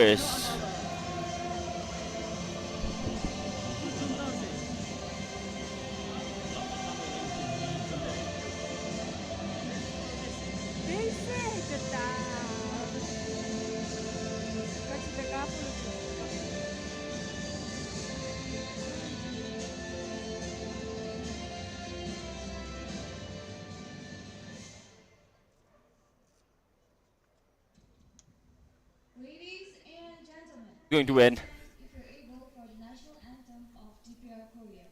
Mejores. Going to win. If you're able for the national anthem of DPR Korea.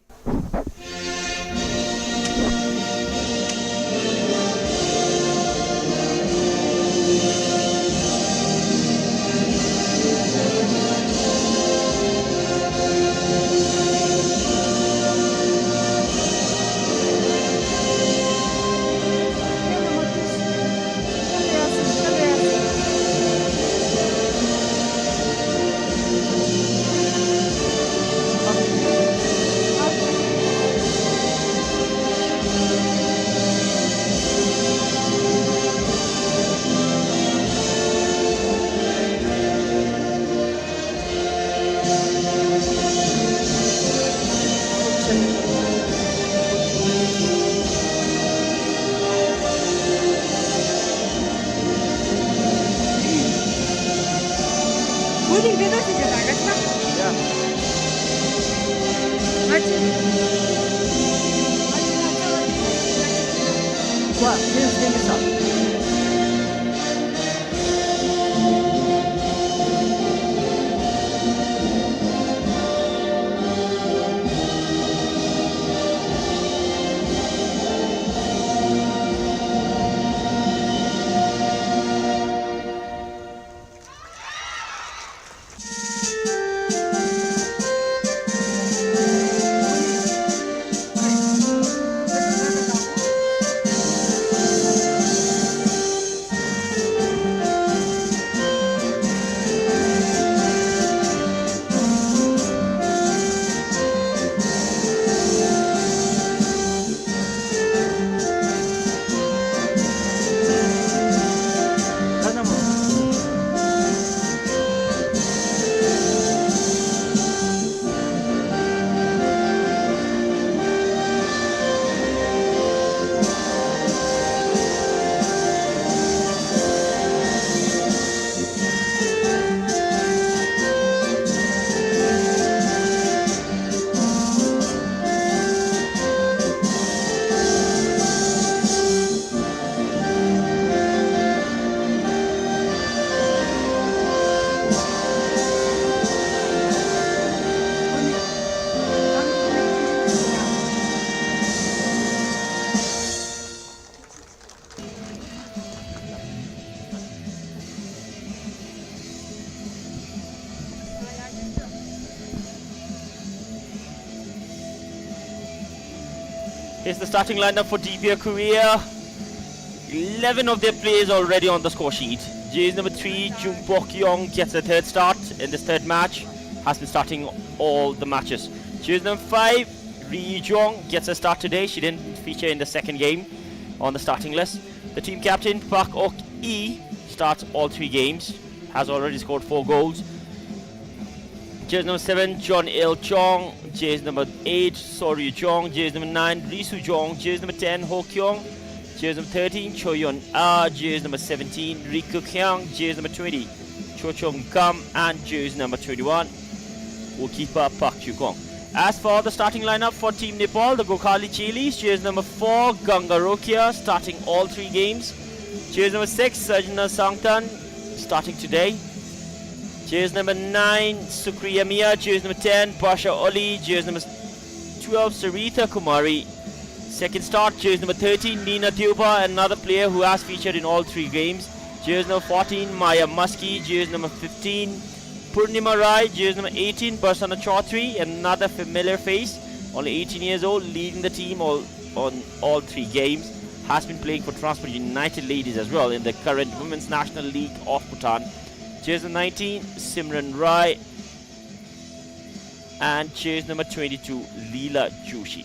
Here's the starting lineup for DPR Korea. 11 of their players already on the score sheet. Jersey number 3, Jung Bok-young, gets a third start in this third match. Has been starting all the matches. Jersey number 5, Ri Jong, gets a start today. She didn't feature in the second game on the starting list. The team captain, Park Ok-e, starts all 3 games. Has already scored 4 goals. Jersey number 7, John Il Chong. Jersey number 8, Soryu Jong. Jersey number 9, Ri Su Jong. Jersey number 10, Ho Kyung. Jersey number 13, Cho Yun Ah. Jersey number 17, Ri Kuk Hyang. Jersey number 20, Cho Chung Kam. And jersey number 21, goalkeeper Park Chu Kong. As for the starting lineup for Team Nepal, the Gokhali Chilis, jersey number 4, Ganga Rokia, starting all 3 games. Jersey number 6, Sajna Sangtan, starting today. Jersey number 9, Sukriya Mia. Jersey number 10, Pasha Oli. Jersey number 12, Saritha Kumari. Second start, jersey number 13, Nina Tuba, another player who has featured in all 3 games. Jersey number 14, Maya Musky. Jersey number 15, Purnima Rai. Jersey number 18, Barsana Chaudhary, another familiar face, only 18 years old, leading the team on all 3 games. Has been playing for Transport United Ladies as well in the current Women's National League of Bhutan. Jersey 19, Simran Rai. And jersey number 22, Leela Joshi.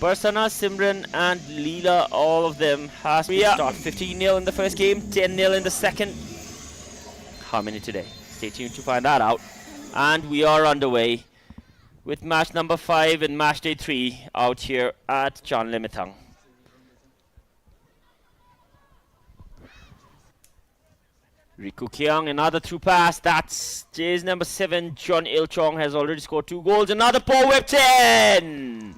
Barsana, Simran and Leela, all of them has been start 15-0 in the first game, 10-0 in the second. How many today? Stay tuned to find that out. And we are underway with match number 5 and match day 3 out here at John Limitang. Riku Kiang, another through pass. That's Jay's number 7. John Il Chong has already scored 2 goals. Another poor whip 10.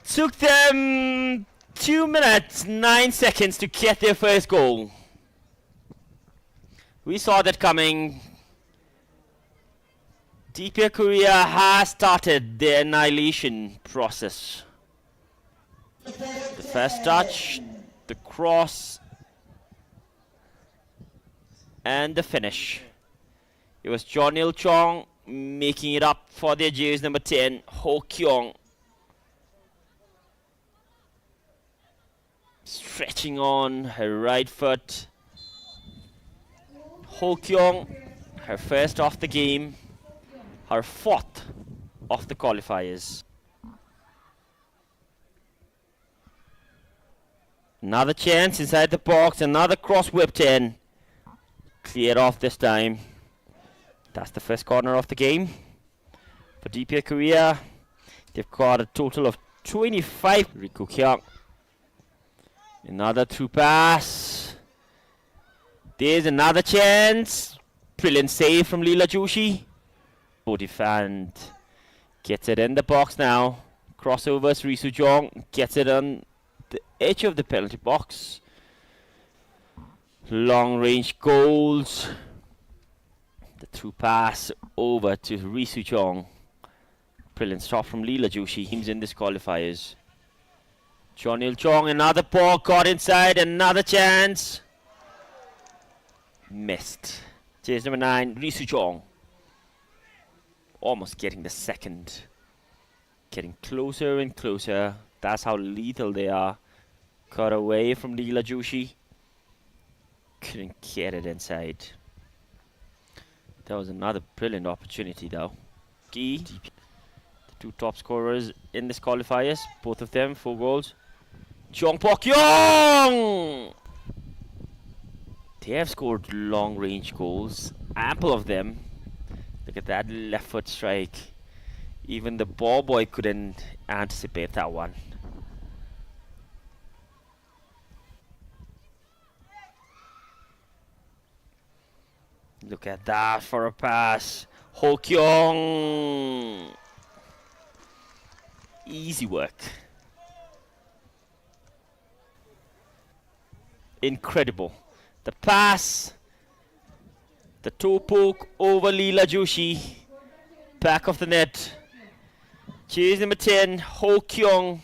Took them 2 minutes, 9 seconds to get their first goal. We saw that coming. DPR Korea has started their annihilation process. The first touch, the cross, and the finish. It was John Il Chong making it up for their Jays number 10, Ho Kyung. Stretching on her right foot. Ho Kyung, her first of the game, her 4th of the qualifiers. Another chance inside the box, another cross whipped in. Cleared off this time. That's the first corner of the game. For DPR Korea, they've got a total of 25. Riku Kyung. Another through pass. There's another chance. Brilliant save from Leela Joshi. Defend. Gets it in the box now. Crossovers, Risu Jong gets it on the edge of the penalty box. Long range goals. The through pass over to Risu Jong. Brilliant stop from Leela Joshi. He's in this qualifiers. John Il Chong, another ball caught inside, another chance. Missed. Chase number 9, Risu Jong. Almost getting the second. Getting closer and closer. That's how lethal they are. Cut away from Leela Joshi. Couldn't get it inside. That was another brilliant opportunity though. The 2 top scorers in this qualifiers. Both of them 4 goals. Jong Pok Yong! They have scored long range goals. Ample of them. Look at that left foot strike. Even the ball boy couldn't anticipate that one. Look at that for a pass. Ho Kyung. Easy work. Incredible. The pass. The toe poke over Leela Joshi. Back of the net. Chase number 10, Ho Kyung.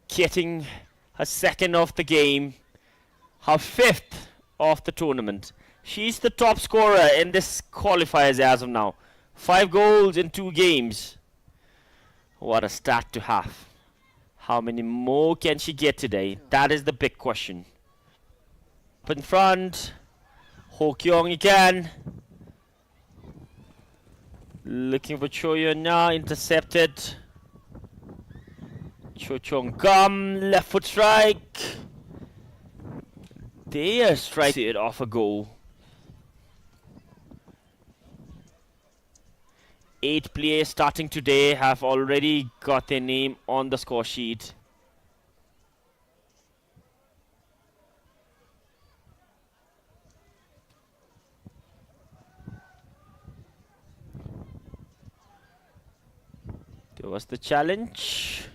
Getting her 2nd of the game. Her 5th of the tournament. She's the top scorer in this qualifiers as of now. 5 goals in 2 games. What a stat to have. How many more can she get today? That is the big question. Up in front. Ho Kyung again. Looking for Cho Yun Na, intercepted. Cho Chong Gum, left foot strike. They are striking it off a goal. 8 players starting today have already got their name on the score sheet. There was the challenge.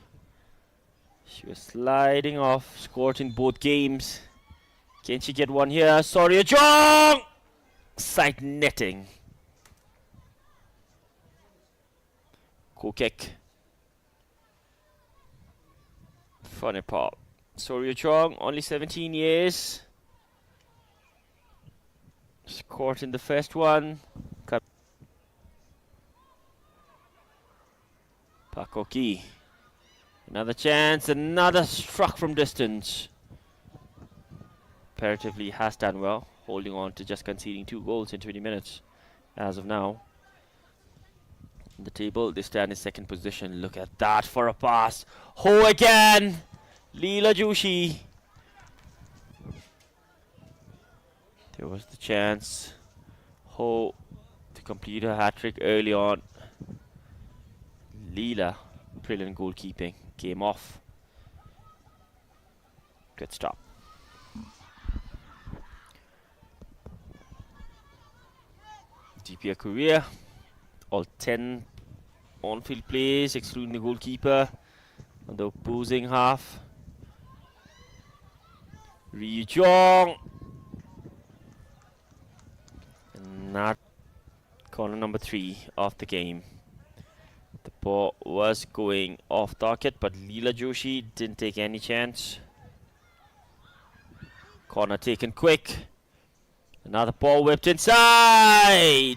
She was sliding off, scored in both games. Can she get one here? Sorry, Jong! Side netting. Cool kick. Funny pop. Sorry, Jong, only 17 years. Scored in the first one. Pakoki. Another chance, another struck from distance. Comparatively has done well, holding on to just conceding 2 goals in 20 minutes as of now. In the table, they stand in 2nd position. Look at that for a pass. Ho again! Leela Joshi. There was the chance. Ho to complete a hat-trick early on. Leela, brilliant goalkeeping. Game off. Good stop. DPR Korea, all 10 on-field plays, excluding the goalkeeper, on the opposing half. Ryu Jong. And not corner number 3 of the game. The ball was going off target, but Leela Joshi didn't take any chance. Corner taken quick. Another ball whipped inside.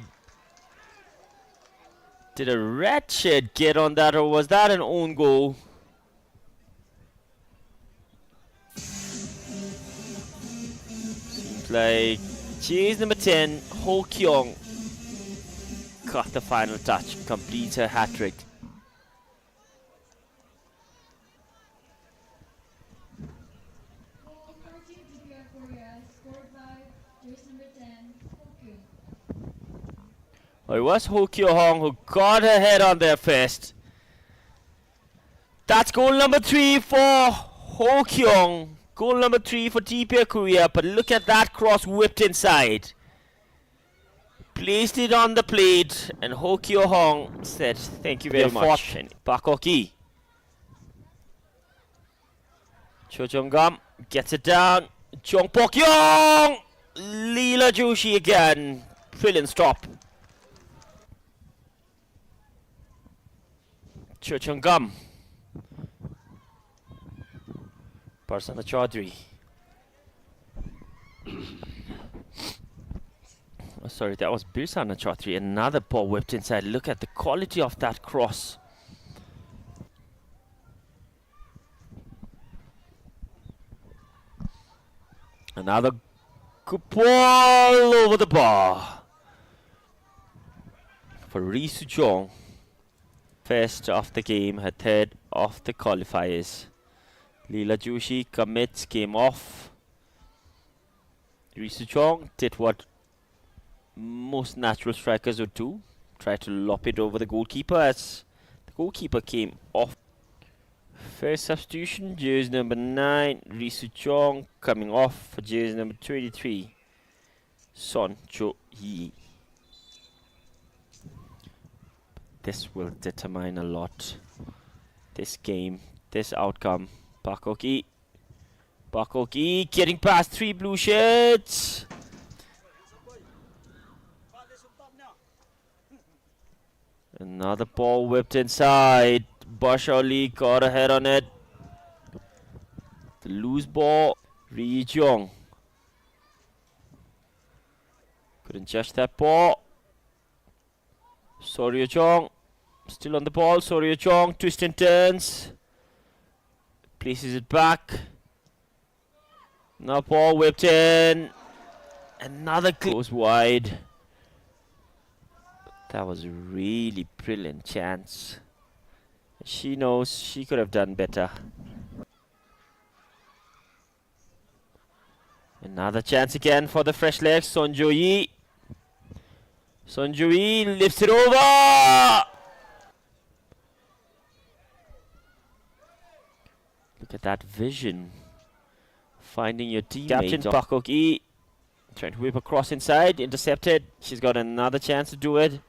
Did a red shirt get on that, or was that an own goal? Seems like chase number 10, Ho Kyung, got the final touch, completes her hat-trick. Goal for Team DPR Korea, scored by jersey number 10, Hokyu. Well, it was Ho Kyo-hong who got her head on there first. That's goal number 3 for Ho Kyung. Goal number 3 for DPR Korea. But look at that cross whipped inside. Placed it on the plate, and Ho Kyo-hong said, "Thank you very much." And Bakoki. Cho Jong-gam gets it down. Jong Pok-yong! Leela Joshi again. Brilliant stop. Cho Jong-gam. Parsana Chaudhary. Oh, sorry, that was Birsana Chaudhary. Another ball whipped inside. Look at the quality of that cross. Another good ball over the bar for Ri Soo-jong. First of the game, her third of the qualifiers. Leela Joshi commits, game off. Ri Soo-jong did what most natural strikers would do. Try to lop it over the goalkeeper as the goalkeeper came off. First substitution, jersey number 9, Ri Soo-jong, coming off for jersey number 23, Son Jo-hee. This will determine a lot. This game, this outcome. Bakoki. Bakoki getting past 3 blue shirts. Another ball whipped inside. Bashali got a head on it. The loose ball. Ri Jong. Couldn't judge that ball. Soryo Jong. Still on the ball. Soryo Jong. Twist and turns. Places it back. Now ball whipped in. Another goes wide. That was a really brilliant chance. She knows she could have done better. Another chance again for the fresh legs. Son Jo-hee. Son Jo-hee lifts it over. Look at that vision. Finding your teammate. Captain Bakoki trying to whip across inside. Intercepted. She's got another chance to do it.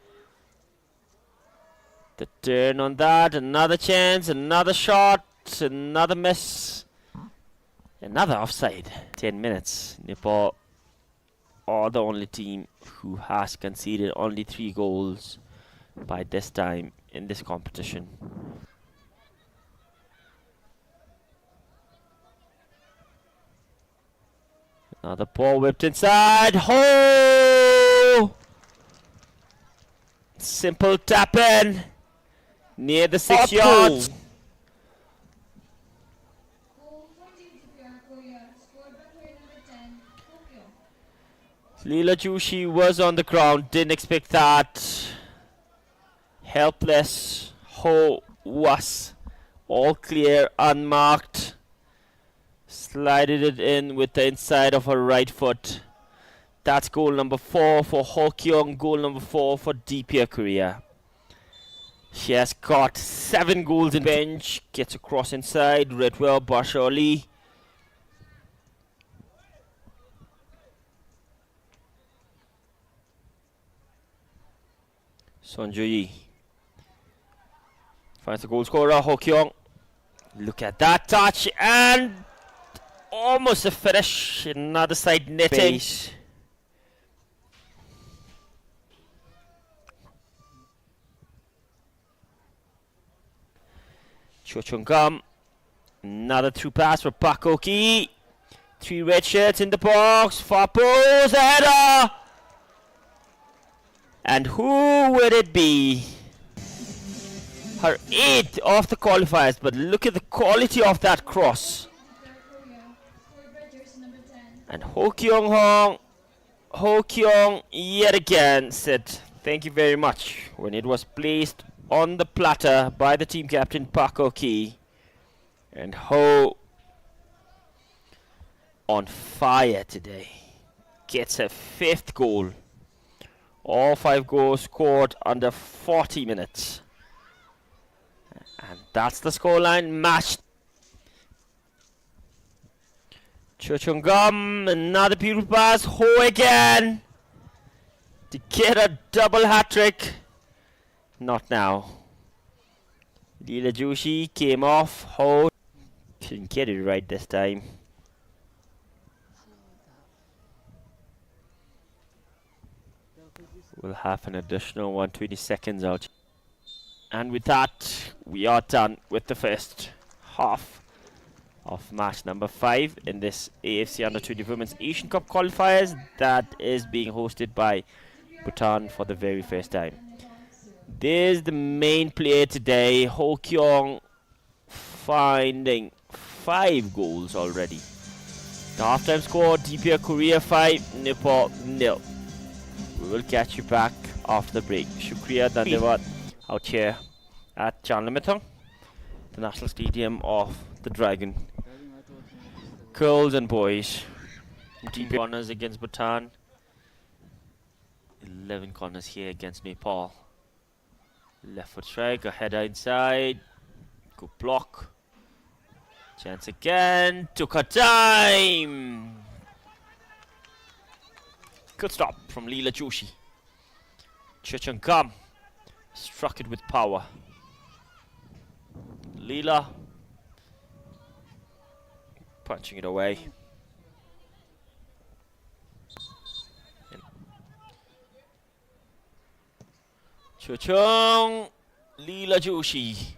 The turn on that, another chance, another shot, another miss, another offside. 10 minutes. Nepal are the only team who has conceded only 3 goals by this time in this competition. Another ball whipped inside. Ho! Simple tap in. Near the 6 yards. Goal for Team DPR Korea, scored by player number 10, Hokyu. Leela Joshi was on the ground, didn't expect that. Helpless. Ho was all clear, unmarked. Slided it in with the inside of her right foot. That's goal number 4 for Hokyung, goal number 4 for DPR Korea. She has got 7 goals in bench, gets across inside, Redwell, Bashali. Sonjoyi finds the goal scorer, Hokyung. Look at that touch and almost a finish. Another side netting. Chochungam. Another through pass for Pakoki. 3 red shirts in the box. Far post header. And who would it be? Her 8th of the qualifiers, but look at the quality of that cross. And Ho Kyung yet again said thank you very much when it was placed on the platter by the team captain Park Oki. And Ho on fire today. Gets her 5th goal. All 5 goals scored under 40 minutes. And that's the scoreline matched. Chochungam, another beautiful pass. Ho again to get a double hat-trick. Not now. Leela Joshi came off. Ho didn't get it right this time. We'll have an additional 120 seconds out. And with that, we are done with the first half of match number 5 in this AFC Under-20 Women's Asian Cup qualifiers that is being hosted by Bhutan for the very first time. There's the main player today, Ho Kyung, finding 5 goals already. The halftime score, DPR Korea 5, Nepal 0. We will catch you back after the break. Shukriya Dandavad out here at Chanlamitang, the National Stadium of the Dragon. Girls and boys, deep corners against Bhutan, 11 corners here against Nepal. Left foot strike, a header inside, good block, chance again, took her time. Good stop from Leela Joshi. Chochungam struck it with power. Leela punching it away. Chochung, Leela Joshi.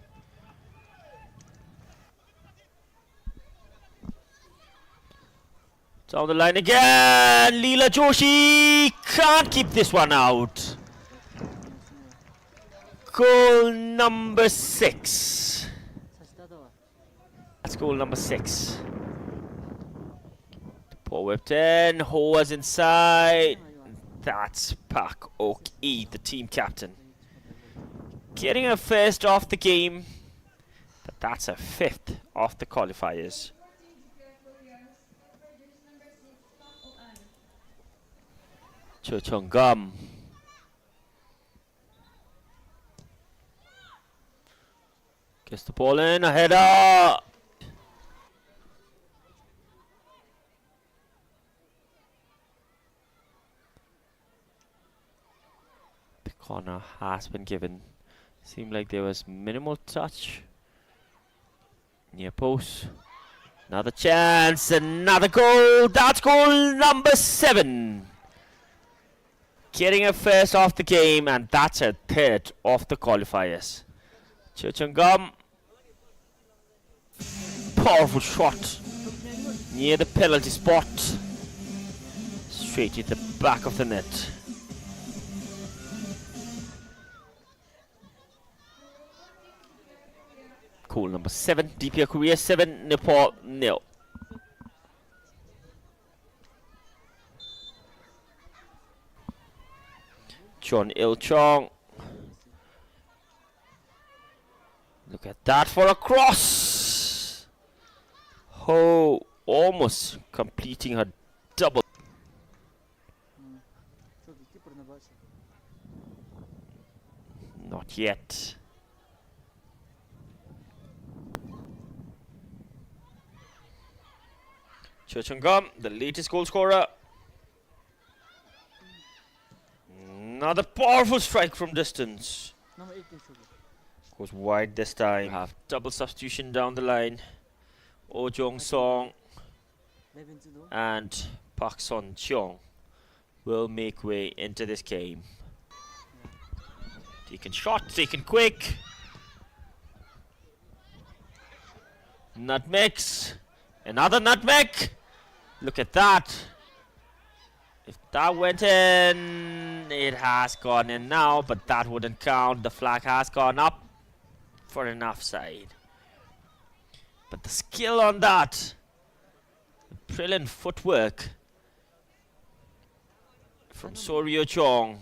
Down the line again, Leela Joshi can't keep this one out. Goal number 6. That's goal number 6. Ball whipped in, Ho was inside. That's Park Oak-E, the team captain. Getting her first off the game, but that's her 5th off the qualifiers. Chochungam. Gets the ball in, a header! The corner has been given. Seemed like there was minimal touch. Near post. Another chance, another goal! That's goal number 7! Getting her first off the game, and that's her 3rd off the qualifiers. Chochungam. Powerful shot. Near the penalty spot. Straight at the back of the net. Goal number 7. DPR Korea 7, Nepal 0. John Il-chong. Look at that for a cross. Ho almost completing her double. Not yet. Chochungam, the latest goal scorer. Another powerful strike from distance. Goes wide this time. Have double substitution down the line. Oh Jong Song and Park Son Cheong will make way into this game. Taken shot, taken quick. Nutmegs. Another nutmeg. Look at that. If that went in, it has gone in now, but that wouldn't count. The flag has gone up for an offside. But the skill on that, brilliant footwork from Soryo Chong,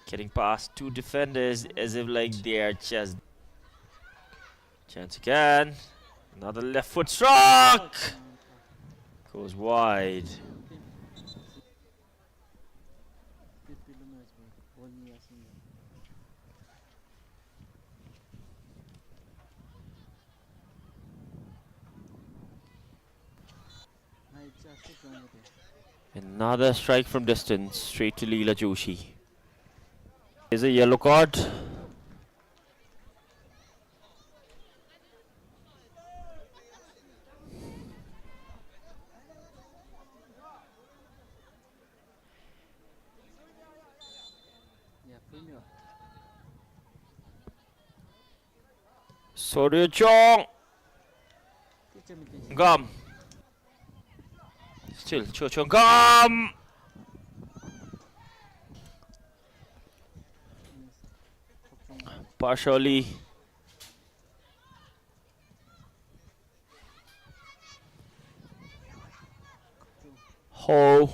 getting past two defenders as if like they're just. Chance again. Another left foot stroke. Goes wide. Another strike from distance, straight to Leela Joshi. Here's a yellow card. Sorry, Chong. Gum. Still, Cho Chong Gum. Partially. Ho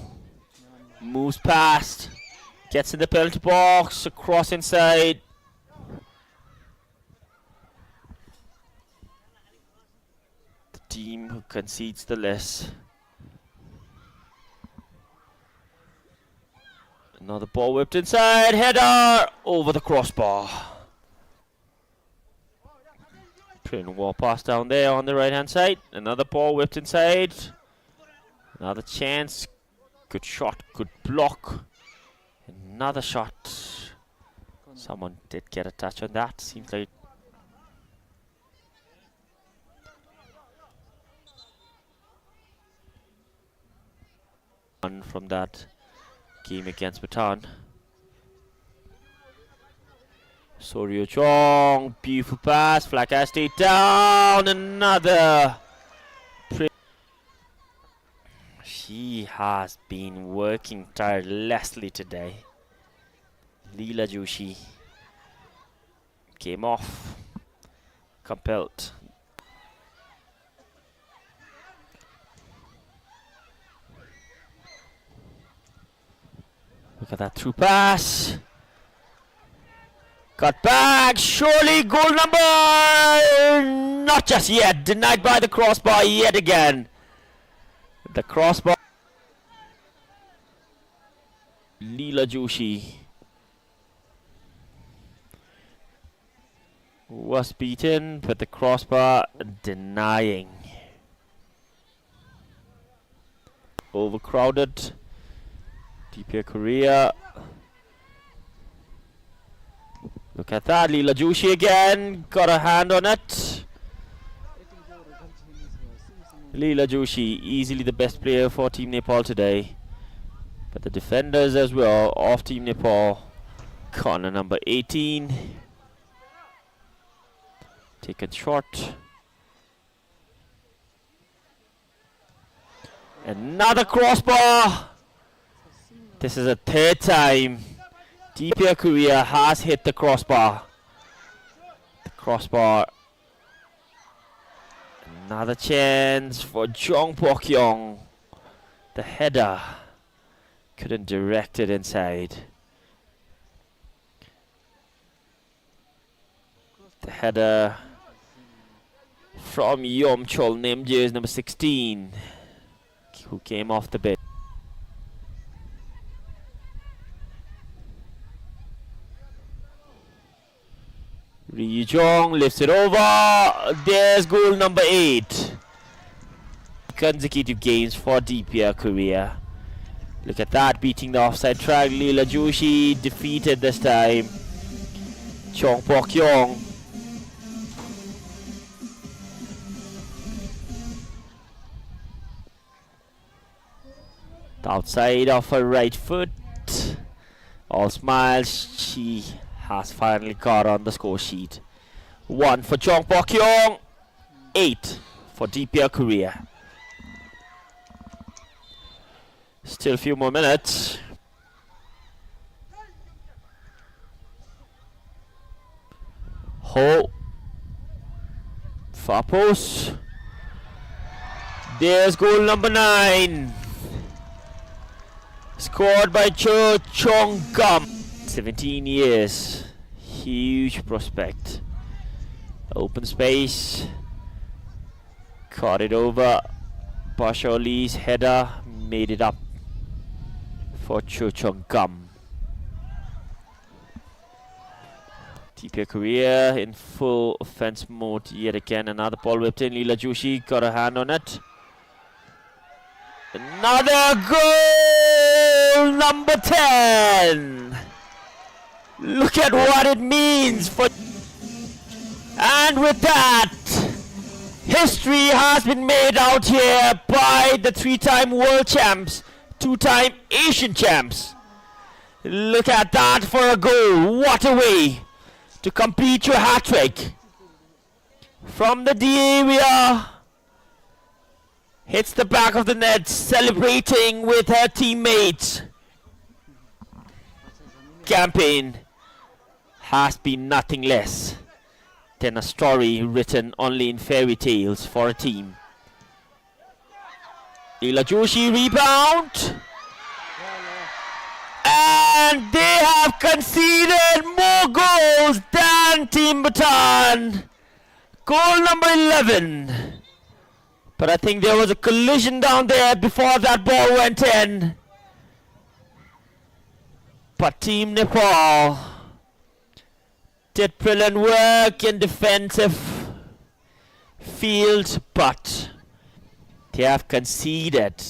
moves past, gets in the penalty box, across inside. The team who concedes the less. Another ball whipped inside, header over the crossbar. Playing wall pass down there on the right hand side. Another ball whipped inside. Another chance. Good shot, good block. Another shot. Someone did get a touch on that. Seems like. One from that game against Bhutan. Soryo Chong, beautiful pass, flag has stayed down, another. She has been working tirelessly today. Leela Joshi came off, compelled. Look at that through pass. Got back, surely goal number, not just yet, denied by the crossbar yet again. The crossbar. Leela Joshi was beaten, but the crossbar denying. Overcrowded. DPR Korea. Look at that, Leela Joshi again, got a hand on it. Leela Joshi, easily the best player for Team Nepal today. But the defenders as well of Team Nepal. Corner number 18. Taken short. Another crossbar. This is a third time DPR Korea has hit the crossbar. The crossbar. Another chance for Jong Pokyong. The header. Couldn't direct it inside. The header from Yom Chol Nim, jersey number 16, who came off the bench. Ri Jong lifts it over. There's goal number 8. Consecutive games for DPR Korea. Look at that, beating the offside track. Leela Joshi defeated this time. Chong Pok Yong. The outside of her right foot. All smiles. She has finally got on the score sheet. 1 for Chong Pok Yong. 8 for DPR Korea. Still a few more minutes. Ho. Far post. There's goal number 9. Scored by Cho Chong Gum. 17 years. Huge prospect. Open space. Caught it over. Pasha Lee's header. Made it up for Cho Chong Gum. DPR Korea in full offense mode yet again. Another ball whipped in. Leela Joshi got a hand on it. Another goal! Number 10! Look at what it means for... And with that, history has been made out here by the 3-time world champs, 2-time Asian champs. Look at that for a goal. What a way to complete your hat-trick. From the D area, hits the back of the net, celebrating with her teammates. Campaign has been nothing less than a story written only in fairy tales for a team. Leela Joshi rebound. And they have conceded more goals than Team Bhutan. Goal number 11. But I think there was a collision down there before that ball went in. But Team Nepal did brilliant work in defensive field, but they have conceded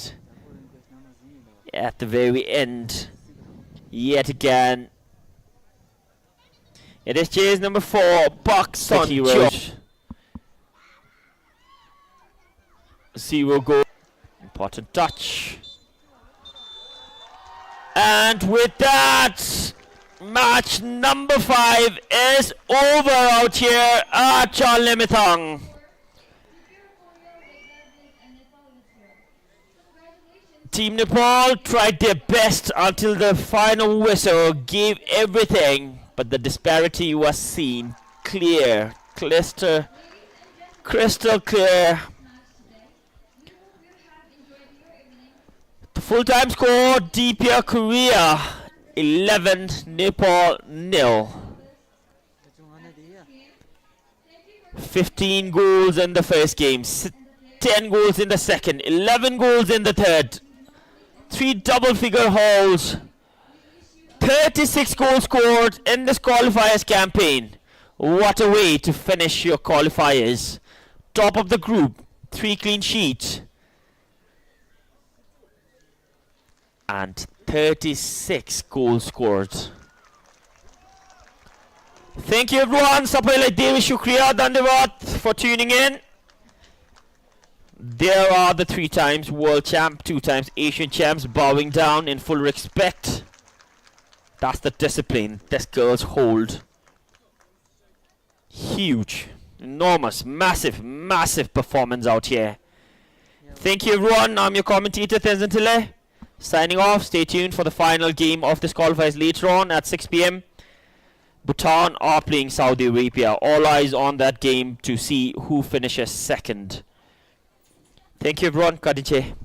at the very end. Yet again, it is chase number 4, Bucks on Heroes. 0 goal. Important touch. And with that, match number 5 is over out here at Charlimitang. Team Nepal tried their best until the final whistle, gave everything, but the disparity was seen clear, crystal clear. The full-time score, DPR Korea 11, Nepal 0. 15 goals in the first game, 10 goals in the second, 11 goals in the third. 3 double-figure hauls, 36 goals scored in this qualifiers campaign. What a way to finish your qualifiers. Top of the group, 3 clean sheets. And 36 goals scored. Thank you everyone. Sabhai Devi Shukriya Dandavad for tuning in. There are the 3 times world champ, 2 times Asian champs bowing down in full respect. That's the discipline this girls hold. Huge, enormous, massive performance out here. Thank you everyone. I'm your commentator Tenzin Tile. Signing off. Stay tuned for the final game of this qualifiers later on at 6 PM. Bhutan are playing Saudi Arabia. All eyes on that game to see who finishes second. Thank you everyone. Kadiche.